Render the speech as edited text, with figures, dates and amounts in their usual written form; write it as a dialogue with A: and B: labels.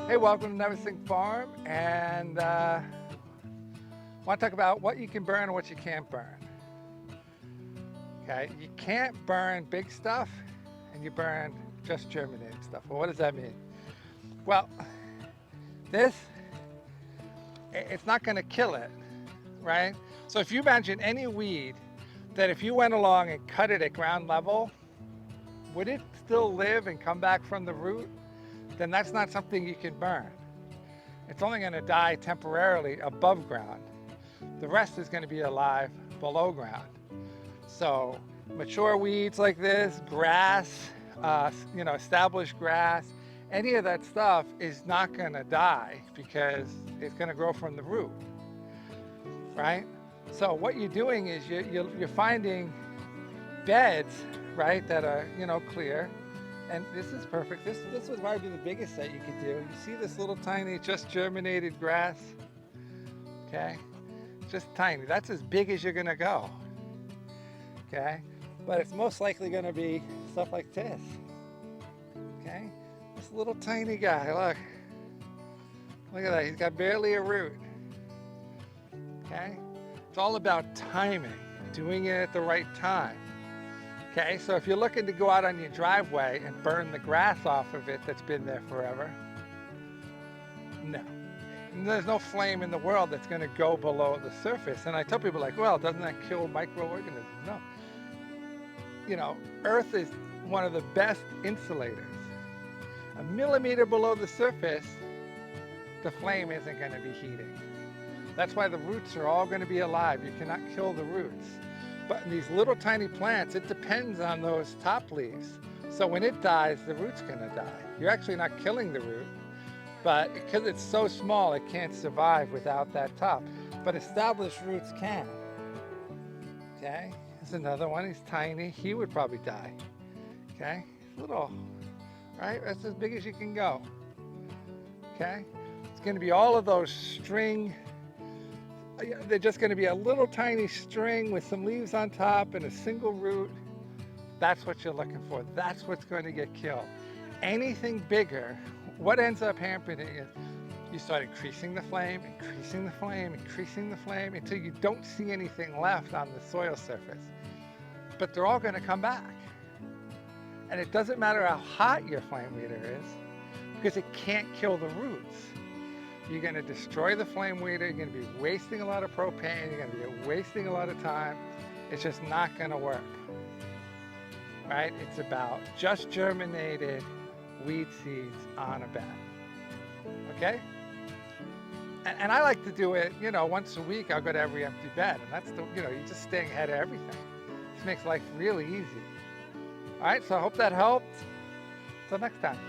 A: Hey, welcome to Neversink Farm, and I want to talk about what you can burn and what you can't burn. Okay, you can't burn big stuff, and you burn just germinating stuff. Well, what does that mean? Well, this, it's not going to kill it, right? So if you imagine any weed that if you went along and cut it at ground level, would it still live and come back from the root? Then that's not something you can burn. It's only going to die temporarily above ground. The rest is going to be alive below ground. So mature weeds like this, grass, established grass, any of that stuff is not going to die because it's going to grow from the root, right? So what you're doing is you're finding beds, right, that are clear. And this is perfect. This would probably be the biggest that you could do. You see this little tiny, just germinated grass? Okay, just tiny. That's as big as you're gonna go. Okay, but it's most likely gonna be stuff like this. Okay, this little tiny guy. Look at that. He's got barely a root. Okay, it's all about timing, doing it at the right time. Okay, so if you're looking to go out on your driveway and burn the grass off of it that's been there forever, no. There's no flame in the world that's going to go below the surface. And I tell people like, well, doesn't that kill microorganisms? No. Earth is one of the best insulators. A millimeter below the surface, the flame isn't going to be heating. That's why the roots are all going to be alive. You cannot kill the roots. But in these little tiny plants, it depends on those top leaves. So when it dies, the root's gonna die. You're actually not killing the root, but because it's so small, it can't survive without that top. But established roots can. Okay, here's another one, he's tiny. He would probably die. Okay, little, right? That's as big as you can go. Okay, it's gonna be all of those string. They're just going to be a little tiny string with some leaves on top and a single root. That's what you're looking for. That's what's going to get killed. Anything bigger, what ends up happening is you start increasing the flame, increasing the flame, increasing the flame until you don't see anything left on the soil surface. But they're all going to come back. And it doesn't matter how hot your flame weeder is because it can't kill the roots. You're going to destroy the flame weeder, you're going to be wasting a lot of propane, you're going to be wasting a lot of time. It's just not going to work, right? It's about just germinated weed seeds on a bed, okay? And I like to do it, once a week I'll go to every empty bed, and that's you're just staying ahead of everything. This makes life really easy. All right, so I hope that helped. Till next time.